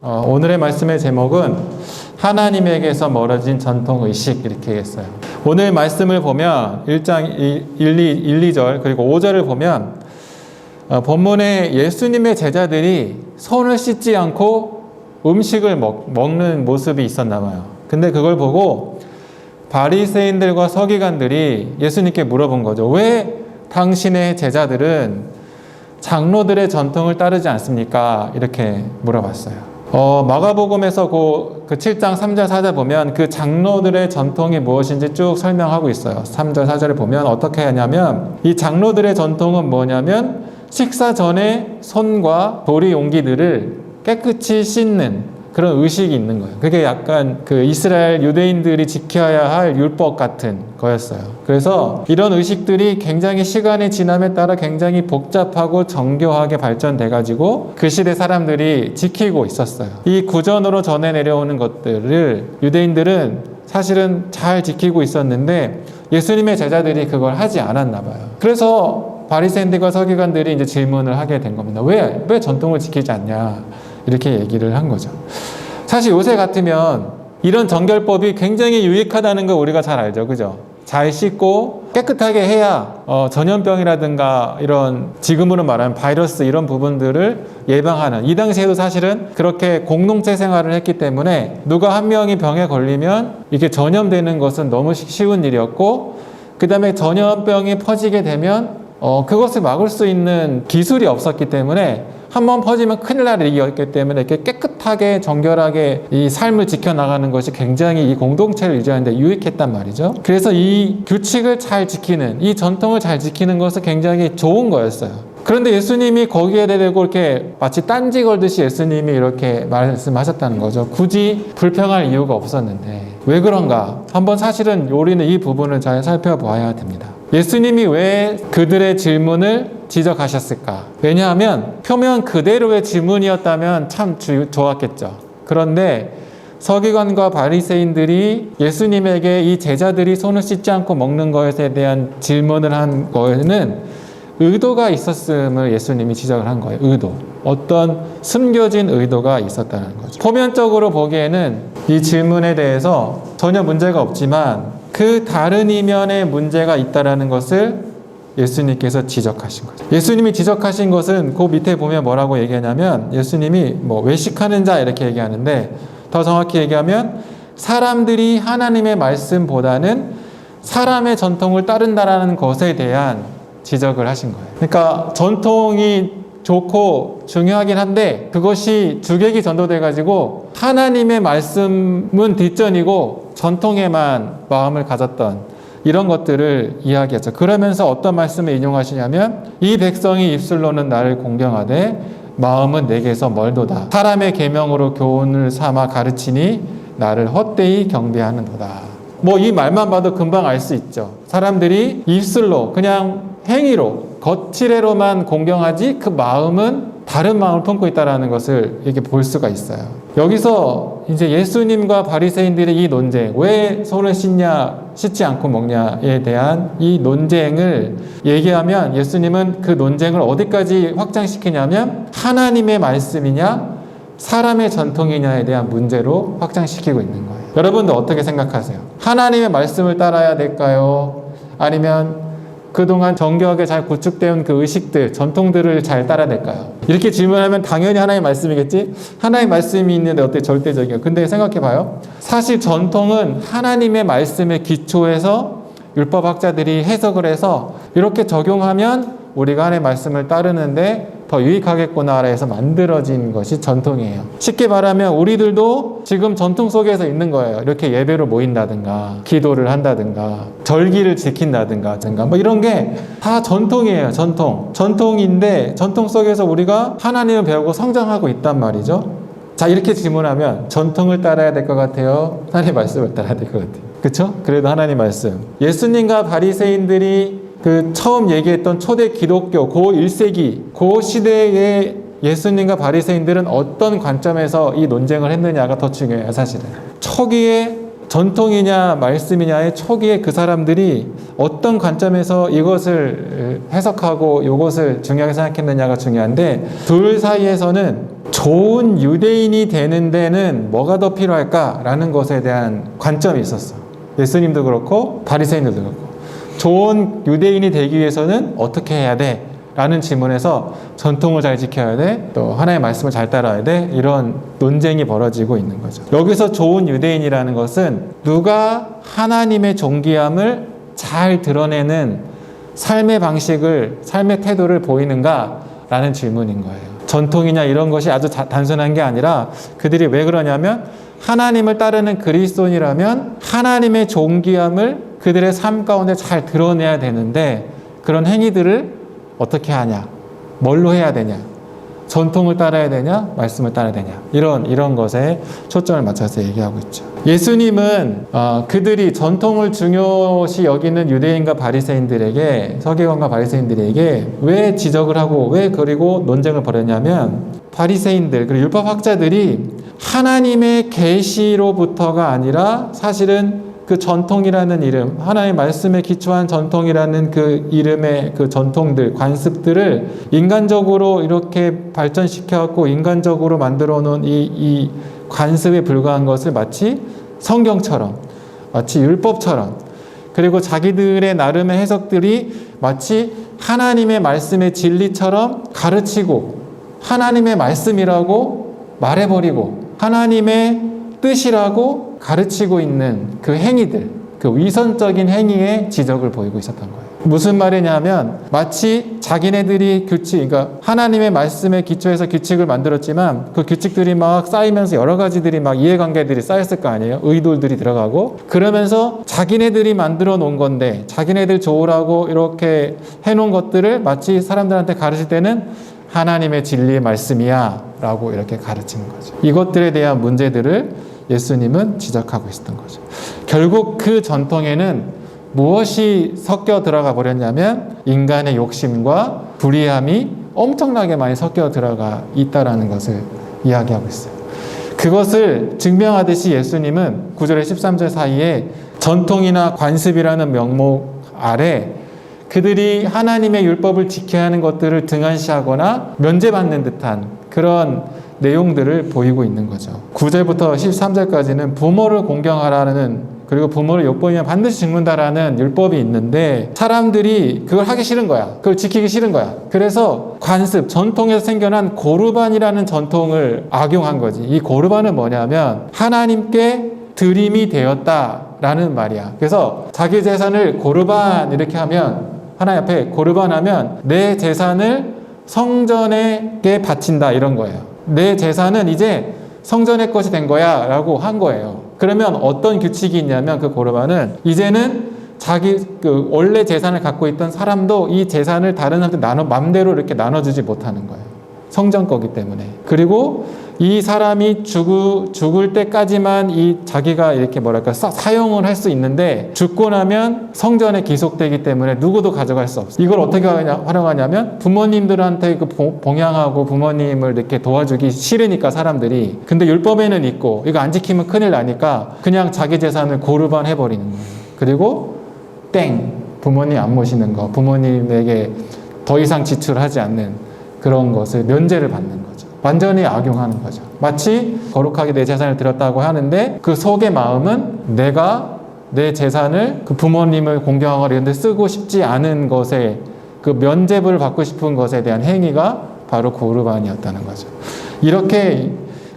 오늘의 말씀의 제목은 하나님에게서 멀어진 전통의식 이렇게 했어요. 오늘 말씀을 보면 1장 2절 그리고 5절을 보면 본문에 예수님의 제자들이 손을 씻지 않고 음식을 먹는 모습이 있었나 봐요. 근데 그걸 보고 바리새인들과 서기관들이 예수님께 물어본 거죠. 왜 당신의 제자들은 장로들의 전통을 따르지 않습니까? 이렇게 물어봤어요. 마가복음에서 그 7장 3절 4절 보면 그 장로들의 전통이 무엇인지 쭉 설명하고 있어요. 3절 4절을 보면 어떻게 하냐면 이 장로들의 전통은 뭐냐면 식사 전에 손과 조리 용기들을 깨끗이 씻는 그런 의식이 있는 거예요. 그게 약간 그 이스라엘 유대인들이 지켜야 할 율법 같은 거였어요. 그래서 이런 의식들이 굉장히 시간이 지남에 따라 굉장히 복잡하고 정교하게 발전돼가지고 그 시대 사람들이 지키고 있었어요. 이 구전으로 전해 내려오는 것들을 유대인들은 사실은 잘 지키고 있었는데 예수님의 제자들이 그걸 하지 않았나 봐요. 그래서 바리새인들과 서기관들이 이제 질문을 하게 된 겁니다. 왜 전통을 지키지 않냐? 이렇게 얘기를 한 거죠. 사실 요새 같으면 이런 정결법이 굉장히 유익하다는 거 우리가 잘 알죠. 그죠? 잘 씻고 깨끗하게 해야 전염병이라든가 이런 지금으로 말하는 바이러스 이런 부분들을 예방하는, 이 당시에도 사실은 그렇게 공동체 생활을 했기 때문에 누가 한 명이 병에 걸리면 이게 전염되는 것은 너무 쉬운 일이었고, 그 다음에 전염병이 퍼지게 되면 그것을 막을 수 있는 기술이 없었기 때문에 한번 퍼지면 큰일 날 일이었기 때문에 이렇게 깨끗하게 정결하게 이 삶을 지켜나가는 것이 굉장히 이 공동체를 유지하는 데 유익했단 말이죠. 그래서 이 규칙을 잘 지키는, 이 전통을 잘 지키는 것은 굉장히 좋은 거였어요. 그런데 예수님이 거기에 대고 이렇게 마치 딴지 걸듯이 예수님이 이렇게 말씀하셨다는 거죠. 굳이 불평할 이유가 없었는데 왜 그런가? 한번 사실은 우리는 이 부분을 잘 살펴보아야 됩니다. 예수님이 왜 그들의 질문을 지적하셨을까? 왜냐하면 표면 그대로의 질문이었다면 참 좋았겠죠. 그런데 서기관과 바리새인들이 예수님에게 이 제자들이 손을 씻지 않고 먹는 것에 대한 질문을 한 거에는 의도가 있었음을 예수님이 지적을 한 거예요. 의도. 어떤 숨겨진 의도가 있었다는 거죠. 표면적으로 보기에는 이 질문에 대해서 전혀 문제가 없지만 그 다른 이면에 문제가 있다는 것을 예수님께서 지적하신 거죠. 예수님이 지적하신 것은 그 밑에 보면 뭐라고 얘기하냐면 예수님이 외식하는 자 이렇게 얘기하는데, 더 정확히 얘기하면 사람들이 하나님의 말씀보다는 사람의 전통을 따른다라는 것에 대한 지적을 하신 거예요. 그러니까 전통이 좋고 중요하긴 한데 그것이 주객이 전도돼 가지고 하나님의 말씀은 뒷전이고 전통에만 마음을 가졌던 이런 것들을 이야기했죠. 그러면서 어떤 말씀을 인용하시냐면 이 백성이 입술로는 나를 공경하되 마음은 내게서 멀도다. 사람의 계명으로 교훈을 삼아 가르치니 나를 헛되이 경배하는도다. 이 말만 봐도 금방 알 수 있죠. 사람들이 입술로 그냥 행위로 겉치레로만 공경하지 그 마음은 다른 마음을 품고 있다는 것을 이렇게 볼 수가 있어요. 여기서 이제 예수님과 바리새인들의 이 논쟁, 왜 손을 씻지 않고 먹냐에 대한 이 논쟁을 얘기하면 예수님은 그 논쟁을 어디까지 확장시키냐면 하나님의 말씀이냐 사람의 전통이냐에 대한 문제로 확장시키고 있는 거예요. 여러분들 어떻게 생각하세요? 하나님의 말씀을 따라야 될까요? 아니면 그동안 정교하게 잘 구축되어 그 의식들, 전통들을 잘 따라야 될까요? 이렇게 질문하면 당연히 하나님의 말씀이겠지? 하나님의 말씀이 있는데 어떻게 절대적이에요? 근데 생각해봐요. 사실 전통은 하나님의 말씀에 기초해서 율법학자들이 해석을 해서 이렇게 적용하면 우리가 하나님의 말씀을 따르는데 더 유익하겠구나 해서 만들어진 것이 전통이에요. 쉽게 말하면 우리들도 지금 전통 속에서 있는 거예요. 이렇게 예배로 모인다든가 기도를 한다든가 절기를 지킨다든가 이런 게 다 전통이에요. 전통인데 전통 속에서 우리가 하나님을 배우고 성장하고 있단 말이죠. 자, 이렇게 질문하면 전통을 따라야 될 것 같아요? 하나님의 말씀을 따라야 될 것 같아요. 그렇죠? 그래도 하나님 말씀. 예수님과 바리새인들이 처음 얘기했던 초대 기독교 고 1세기 고 시대의 예수님과 바리새인들은 어떤 관점에서 이 논쟁을 했느냐가 더 중요해요. 사실은 초기에 전통이냐 말씀이냐의 초기에 그 사람들이 어떤 관점에서 이것을 해석하고 이것을 중요하게 생각했느냐가 중요한데, 둘 사이에서는 좋은 유대인이 되는 데는 뭐가 더 필요할까라는 것에 대한 관점이 있었어. 예수님도 그렇고 바리새인들도 그렇고, 좋은 유대인이 되기 위해서는 어떻게 해야 돼? 라는 질문에서 전통을 잘 지켜야 돼, 또 하나님의 말씀을 잘 따라야 돼, 이런 논쟁이 벌어지고 있는 거죠. 여기서 좋은 유대인이라는 것은 누가 하나님의 존귀함을 잘 드러내는 삶의 방식을, 삶의 태도를 보이는가 라는 질문인 거예요. 전통이냐 이런 것이 아주 단순한 게 아니라, 그들이 왜 그러냐면 하나님을 따르는 그리스도인이라면 하나님의 존귀함을 그들의 삶 가운데 잘 드러내야 되는데, 그런 행위들을 어떻게 하냐, 뭘로 해야 되냐, 전통을 따라야 되냐, 말씀을 따라야 되냐, 이런 것에 초점을 맞춰서 얘기하고 있죠. 예수님은 그들이 전통을 중요시 여기는 유대인과 바리새인들에게, 서기관과 바리새인들에게 왜 지적을 하고 왜 그리고 논쟁을 벌였냐면, 바리새인들 그리고 율법학자들이 하나님의 계시로부터가 아니라 사실은 그 전통이라는 이름, 하나님의 말씀에 기초한 전통이라는 그 이름의 그 전통들, 관습들을 인간적으로 이렇게 발전시켜갖고 인간적으로 만들어 놓은 이 관습에 불과한 것을 마치 성경처럼, 마치 율법처럼, 그리고 자기들의 나름의 해석들이 마치 하나님의 말씀의 진리처럼 가르치고 하나님의 말씀이라고 말해버리고 하나님의 뜻이라고 가르치고 있는 그 행위들, 그 위선적인 행위에 지적을 보이고 있었던 거예요. 무슨 말이냐면, 마치 자기네들이 그러니까 하나님의 말씀에 기초해서 규칙을 만들었지만 그 규칙들이 막 쌓이면서 여러 가지들이 막 이해관계들이 쌓였을 거 아니에요. 의도들이 들어가고, 그러면서 자기네들이 만들어 놓은 건데, 자기네들 좋으라고 이렇게 해놓은 것들을 마치 사람들한테 가르칠 때는 하나님의 진리의 말씀이야 라고 이렇게 가르치는 거죠. 이것들에 대한 문제들을 예수님은 지적하고 있었던 거죠. 결국 그 전통에는 무엇이 섞여 들어가 버렸냐면, 인간의 욕심과 불의함이 엄청나게 많이 섞여 들어가 있다라는 것을 이야기하고 있어요. 그것을 증명하듯이 예수님은 9절에 13절 사이에 전통이나 관습이라는 명목 아래 그들이 하나님의 율법을 지켜야 하는 것들을 등한시하거나 면제받는 듯한 그런 내용들을 보이고 있는 거죠. 9절부터 13절까지는 부모를 공경하라는, 그리고 부모를 욕보이면 반드시 죽는다라는 율법이 있는데, 사람들이 그걸 하기 싫은 거야. 그걸 지키기 싫은 거야. 그래서 관습, 전통에서 생겨난 고르반이라는 전통을 악용한 거지. 이 고르반은 뭐냐면 하나님께 드림이 되었다라는 말이야. 그래서 자기 재산을 고르반 이렇게 하면, 하나님 앞에 고르반 하면 내 재산을 성전에 바친다 이런 거예요. 내 재산은 이제 성전의 것이 된 거야 라고 한 거예요. 그러면 어떤 규칙이 있냐면, 그 고르반은 이제는 자기 그 원래 재산을 갖고 있던 사람도 이 재산을 다른 사람한테 맘대로 이렇게 나눠주지 못하는 거예요. 성전 거기 때문에. 그리고 이 사람이 죽을 때까지만 이 자기가 이렇게 사용을 할 수 있는데, 죽고 나면 성전에 기속되기 때문에 누구도 가져갈 수 없어요. 이걸 어떻게 활용하냐면, 부모님들한테 그 봉양하고 부모님을 이렇게 도와주기 싫으니까 사람들이, 근데 율법에는 있고 이거 안 지키면 큰일 나니까 그냥 자기 재산을 고르반 해버리는 거예요. 그리고 부모님 안 모시는 거, 부모님에게 더 이상 지출하지 않는 그런 것을 면제를 받는 거죠. 완전히 악용하는 거죠. 마치 거룩하게 내 재산을 드렸다고 하는데 그 속의 마음은 내가 내 재산을 그 부모님을 공경하거나 이런 데 쓰고 싶지 않은 것에, 그 면죄부를 받고 싶은 것에 대한 행위가 바로 고르반이었다는 거죠. 이렇게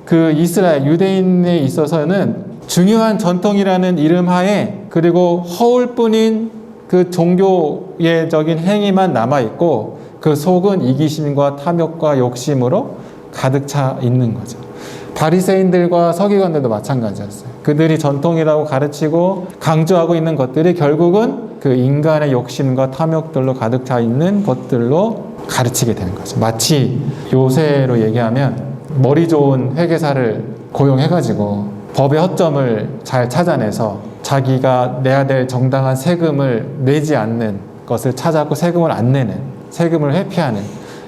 그 이스라엘 유대인에 있어서는 중요한 전통이라는 이름 하에, 그리고 허울뿐인 그 종교예적인 행위만 남아있고 그 속은 이기심과 탐욕과 욕심으로 가득 차 있는 거죠. 바리새인들과 서기관들도 마찬가지였어요. 그들이 전통이라고 가르치고 강조하고 있는 것들이 결국은 그 인간의 욕심과 탐욕들로 가득 차 있는 것들로 가르치게 되는 거죠. 마치 요새로 얘기하면 머리 좋은 회계사를 고용해가지고 법의 허점을 잘 찾아내서 자기가 내야 될 정당한 세금을 내지 않는 것을 찾아고 세금을 안 내는, 세금을 회피하는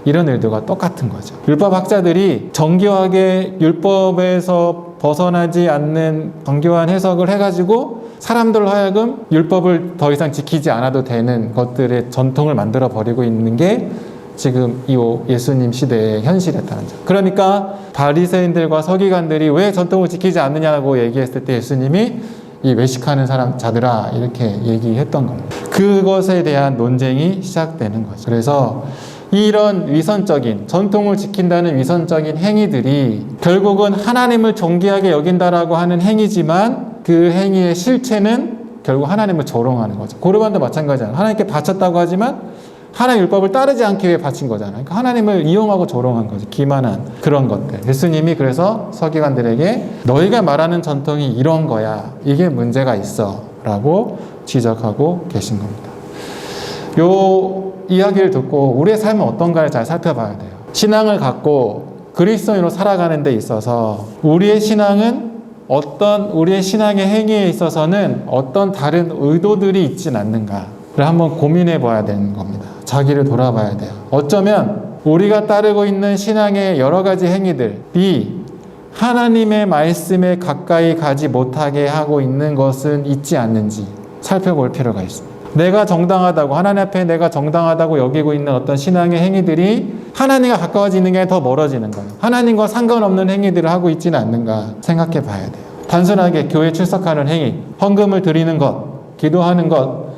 이런 일들과 똑같은 거죠. 율법학자들이 정교하게 율법에서 벗어나지 않는 정교한 해석을 해가지고 사람들로 하여금 율법을 더 이상 지키지 않아도 되는 것들의 전통을 만들어 버리고 있는 게 지금 이 예수님 시대의 현실이었다는 점. 그러니까 바리새인들과 서기관들이 왜 전통을 지키지 않느냐고 얘기했을 때 예수님이 이 외식하는 자들아 이렇게 얘기했던 겁니다. 그것에 대한 논쟁이 시작되는 거죠. 그래서 이런 위선적인 전통을 지킨다는 위선적인 행위들이 결국은 하나님을 존귀하게 여긴다라고 하는 행위지만 그 행위의 실체는 결국 하나님을 조롱하는 거죠. 고르반도 마찬가지잖아요. 하나님께 바쳤다고 하지만 하나님 율법을 따르지 않기 위해 바친 거잖아요. 그러니까 하나님을 이용하고 조롱한 거죠. 기만한 그런 것들. 예수님이 그래서 서기관들에게 너희가 말하는 전통이 이런 거야. 이게 문제가 있어. 라고 지적하고 계신 겁니다. 요 이야기를 듣고 우리의 삶은 어떤가를 잘 살펴봐야 돼요. 신앙을 갖고 그리스도인으로 살아가는 데 있어서 우리의 신앙은 우리의 신앙의 행위에 있어서는 어떤 다른 의도들이 있진 않는가를 한번 고민해 봐야 되는 겁니다. 자기를 돌아봐야 돼요. 어쩌면 우리가 따르고 있는 신앙의 여러 가지 행위들이 하나님의 말씀에 가까이 가지 못하게 하고 있는 것은 있지 않는지 살펴볼 필요가 있습니다. 내가 정당하다고, 하나님 앞에 내가 정당하다고 여기고 있는 어떤 신앙의 행위들이 하나님과 가까워지는 게 더 멀어지는 거예요. 하나님과 상관없는 행위들을 하고 있지는 않는가 생각해 봐야 돼요. 단순하게 교회 출석하는 행위, 헌금을 드리는 것, 기도하는 것,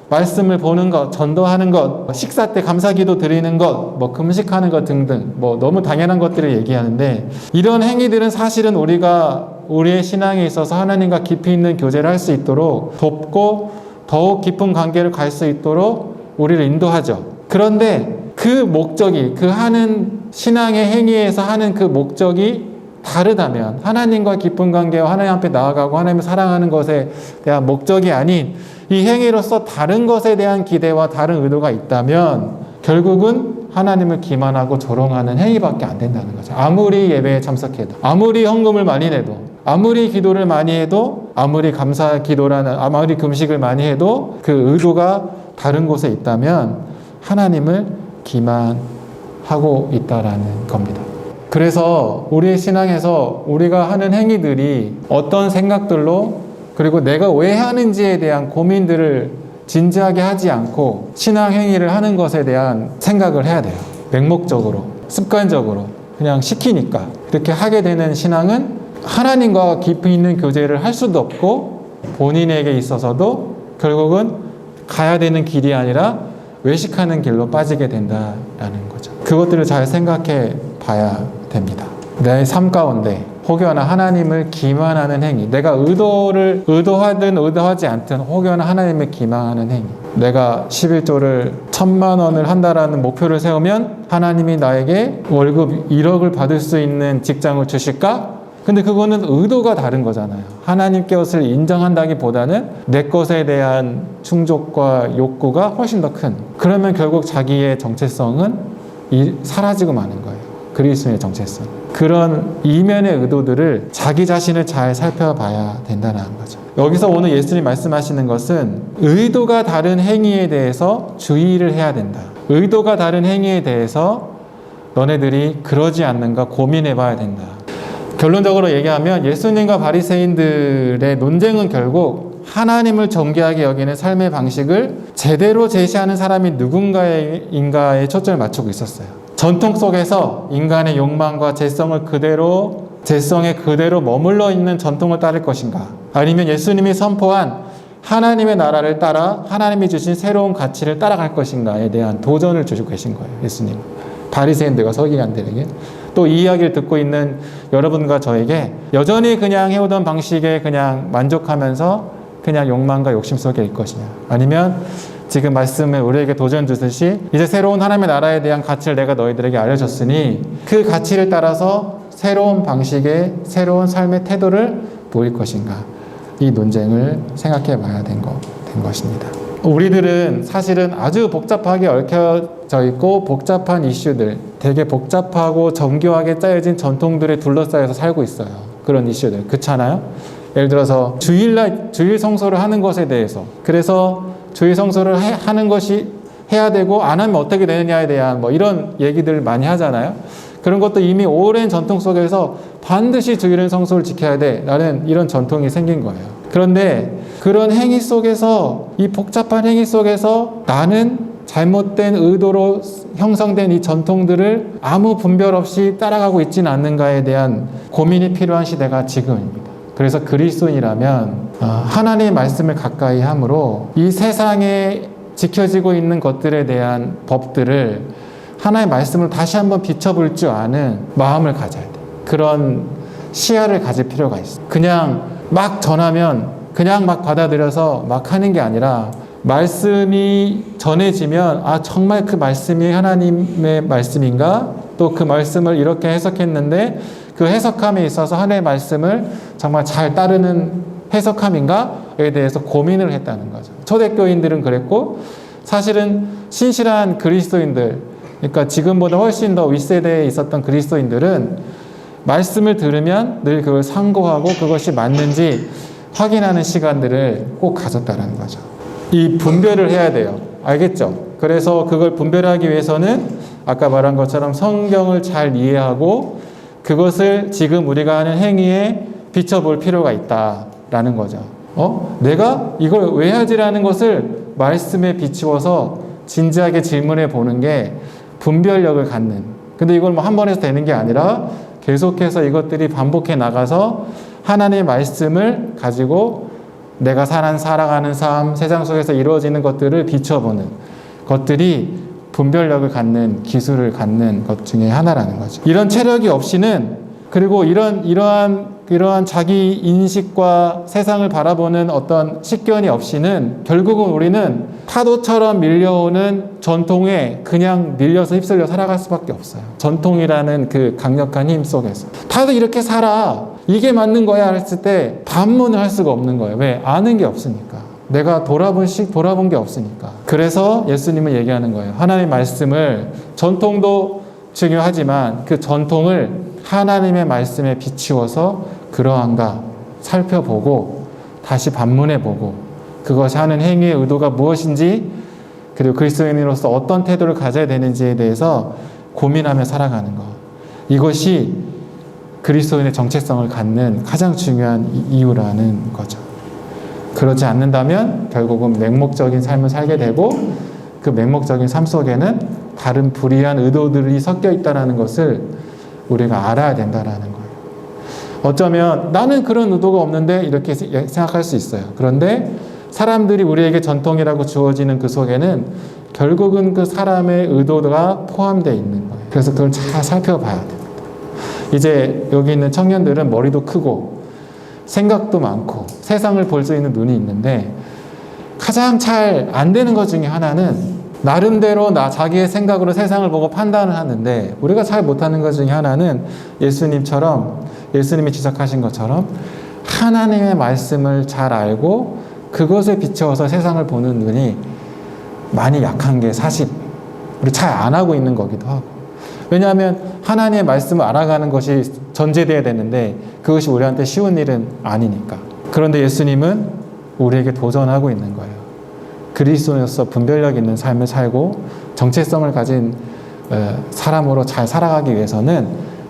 말씀을 보는 것, 전도하는 것, 식사 때 감사기도 드리는 것, 금식하는 것 등등 너무 당연한 것들을 얘기하는데 이런 행위들은 사실은 우리가 우리의 신앙에 있어서 하나님과 깊이 있는 교제를 할 수 있도록 돕고 더욱 깊은 관계를 갈 수 있도록 우리를 인도하죠. 그런데 그 목적이, 그 하는 신앙의 행위에서 하는 그 목적이 다르다면 하나님과 깊은 관계와 하나님 앞에 나아가고 하나님을 사랑하는 것에 대한 목적이 아닌 이 행위로서 다른 것에 대한 기대와 다른 의도가 있다면 결국은 하나님을 기만하고 조롱하는 행위밖에 안 된다는 거죠. 아무리 예배에 참석해도, 아무리 헌금을 많이 내도, 아무리 기도를 많이 해도, 아무리 감사 기도라는, 아무리 금식을 많이 해도 그 의도가 다른 곳에 있다면 하나님을 기만하고 있다라는 겁니다. 그래서 우리의 신앙에서 우리가 하는 행위들이 어떤 생각들로 그리고 내가 왜 하는지에 대한 고민들을 진지하게 하지 않고 신앙 행위를 하는 것에 대한 생각을 해야 돼요. 맹목적으로, 습관적으로 그냥 시키니까 이렇게 하게 되는 신앙은 하나님과 깊이 있는 교제를 할 수도 없고 본인에게 있어서도 결국은 가야 되는 길이 아니라 외식하는 길로 빠지게 된다라는 거죠. 그것들을 잘 생각해 봐야 됩니다. 내 삶 가운데 혹여나 하나님을 기만하는 행위, 내가 의도하든 의도하지 않든 혹여나 하나님을 기만하는 행위, 내가 11조를 1,000만 원을 한다라는 목표를 세우면 하나님이 나에게 월급 1억을 받을 수 있는 직장을 주실까? 근데 그거는 의도가 다른 거잖아요. 하나님께 것을 인정한다기보다는 내 것에 대한 충족과 욕구가 훨씬 더 큰. 그러면 결국 자기의 정체성은 사라지고 마는 거예요. 그리스도의 정체성. 그런 이면의 의도들을 자기 자신을 잘 살펴봐야 된다는 거죠. 여기서 오늘 예수님이 말씀하시는 것은 의도가 다른 행위에 대해서 주의를 해야 된다. 의도가 다른 행위에 대해서 너네들이 그러지 않는가 고민해 봐야 된다. 결론적으로 얘기하면 예수님과 바리새인들의 논쟁은 결국 하나님을 존귀하게 여기는 삶의 방식을 제대로 제시하는 사람이 누군가인가에 초점을 맞추고 있었어요. 전통 속에서 인간의 욕망과 재성에 그대로 머물러 있는 전통을 따를 것인가? 아니면 예수님이 선포한 하나님의 나라를 따라 하나님이 주신 새로운 가치를 따라갈 것인가에 대한 도전을 주시고 계신 거예요. 예수님. 바리새인들과 서기관들에게. 또 이 이야기를 듣고 있는 여러분과 저에게 여전히 그냥 해오던 방식에 그냥 만족하면서 그냥 욕망과 욕심 속에 있을 것이냐? 아니면 지금 말씀을 우리에게 도전 주듯이 이제 새로운 하나님의 나라에 대한 가치를 내가 너희들에게 알려줬으니 그 가치를 따라서 새로운 방식의 새로운 삶의 태도를 보일 것인가? 이 논쟁을 생각해 봐야 된 것입니다. 우리들은 사실은 아주 복잡하게 얽혀져 있고 복잡한 이슈들, 되게 복잡하고 정교하게 짜여진 전통들에 둘러싸여서 살고 있어요. 그런 이슈들. 그렇잖아요? 예를 들어서 주일 성소를 하는 것에 대해서, 그래서 주일 성소를 하는 것이 해야 되고 안 하면 어떻게 되느냐에 대한 이런 얘기들 많이 하잖아요. 그런 것도 이미 오랜 전통 속에서 반드시 주일은 성소를 지켜야 돼 라는 이런 전통이 생긴 거예요. 그런데 그런 행위 속에서, 이 복잡한 행위 속에서 나는 잘못된 의도로 형성된 이 전통들을 아무 분별 없이 따라가고 있지는 않는가에 대한 고민이 필요한 시대가 지금입니다. 그래서 그리스도인이라면 하나님의 말씀을 가까이 함으로 이 세상에 지켜지고 있는 것들에 대한 법들을 하나님의 말씀을 다시 한번 비춰볼 줄 아는 마음을 가져야 돼요. 그런 시야를 가질 필요가 있어요. 그냥 막 전하면 그냥 막 받아들여서 막 하는 게 아니라 말씀이 전해지면 정말 그 말씀이 하나님의 말씀인가? 또 그 말씀을 이렇게 해석했는데 그 해석함에 있어서 하나님의 말씀을 정말 잘 따르는 해석함인가에 대해서 고민을 했다는 거죠. 초대교인들은 그랬고, 사실은 신실한 그리스도인들, 그러니까 지금보다 훨씬 더 윗세대에 있었던 그리스도인들은 말씀을 들으면 늘 그걸 상고하고 그것이 맞는지 확인하는 시간들을 꼭 가졌다는 거죠. 이 분별을 해야 돼요. 알겠죠? 그래서 그걸 분별하기 위해서는 아까 말한 것처럼 성경을 잘 이해하고 그것을 지금 우리가 하는 행위에 비춰볼 필요가 있다라는 거죠. 내가 이걸 왜 하지라는 것을 말씀에 비추어서 진지하게 질문해 보는 게 분별력을 갖는. 근데 이걸 뭐 한 번 해서 되는 게 아니라 계속해서 이것들이 반복해 나가서 하나님의 말씀을 가지고 내가 살아가는 삶, 세상 속에서 이루어지는 것들을 비춰보는 것들이 분별력을 갖는, 기술을 갖는 것 중에 하나라는 거죠. 이런 체력이 없이는, 그리고 이러한 자기 인식과 세상을 바라보는 어떤 식견이 없이는 결국은 우리는 파도처럼 밀려오는 전통에 그냥 밀려서 휩쓸려 살아갈 수밖에 없어요. 전통이라는 그 강력한 힘 속에서. 다들 이렇게 살아. 이게 맞는 거야 했을 때 반문을 할 수가 없는 거예요. 왜? 아는 게 없으니까. 내가 돌아본 게 없으니까. 그래서 예수님은 얘기하는 거예요. 하나님의 말씀을, 전통도 중요하지만 그 전통을 하나님의 말씀에 비추어서 그러한가 살펴보고 다시 반문해보고 그것이 하는 행위의 의도가 무엇인지, 그리고 그리스도인으로서 어떤 태도를 가져야 되는지에 대해서 고민하며 살아가는 것. 이것이 그리스도인의 정체성을 갖는 가장 중요한 이유라는 거죠. 그러지 않는다면 결국은 맹목적인 삶을 살게 되고 그 맹목적인 삶 속에는 다른 불의한 의도들이 섞여 있다는 것을 우리가 알아야 된다는 거예요. 어쩌면 나는 그런 의도가 없는데 이렇게 생각할 수 있어요. 그런데 사람들이 우리에게 전통이라고 주어지는 그 속에는 결국은 그 사람의 의도가 포함되어 있는 거예요. 그래서 그걸 잘 살펴봐야 됩니다. 이제 여기 있는 청년들은 머리도 크고 생각도 많고 세상을 볼 수 있는 눈이 있는데 가장 잘 안 되는 것 중에 하나는 나름대로 자기의 생각으로 세상을 보고 판단을 하는데, 우리가 잘 못하는 것 중에 하나는 예수님이 지적하신 것처럼 하나님의 말씀을 잘 알고 그것에 비추어서 세상을 보는 눈이 많이 약한 게 사실 우리 잘 안 하고 있는 거기도 하고. 왜냐하면 하나님의 말씀을 알아가는 것이 전제돼야 되는데 그것이 우리한테 쉬운 일은 아니니까. 그런데 예수님은 우리에게 도전하고 있는 거예요. 그리스도인으로서 분별력 있는 삶을 살고 정체성을 가진 사람으로 잘 살아가기 위해서는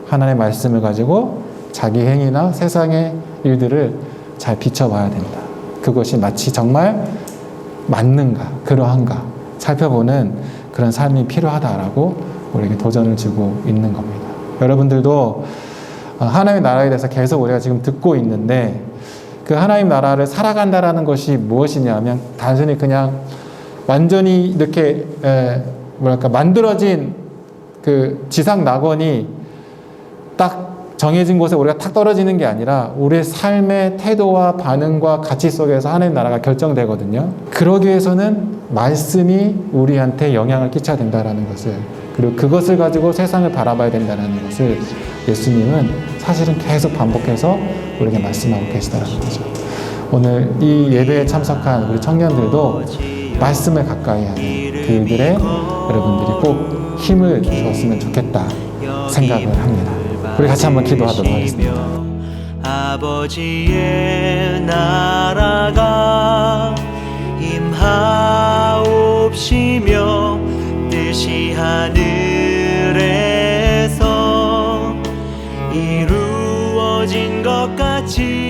하나님의 말씀을 가지고 자기 행위나 세상의 일들을 잘 비춰봐야 된다. 그것이 마치 정말 맞는가, 그러한가 살펴보는 그런 삶이 필요하다라고 우리에게 도전을 주고 있는 겁니다. 여러분들도 하나님의 나라에 대해서 계속 우리가 지금 듣고 있는데 그 하나님 나라를 살아간다라는 것이 무엇이냐면 단순히 그냥 완전히 이렇게 만들어진 그 지상 낙원이 딱 정해진 곳에 우리가 탁 떨어지는 게 아니라 우리의 삶의 태도와 반응과 가치 속에서 하나님 나라가 결정되거든요. 그러기 위해서는 말씀이 우리한테 영향을 끼쳐야 된다는 것을, 그리고 그것을 가지고 세상을 바라봐야 된다는 것을 예수님은 사실은 계속 반복해서 우리에게 말씀하고 계시다는 거죠. 오늘 이 예배에 참석한 우리 청년들도 말씀을 가까이 하는 그 일들에 여러분들이 꼭 힘을 주었으면 좋겠다 생각을 합니다. 우리 같이 한번 기도하도록 하겠습니다. 아버지의 나라가 임하옵시며 뜻이 하늘에서 지혜롭게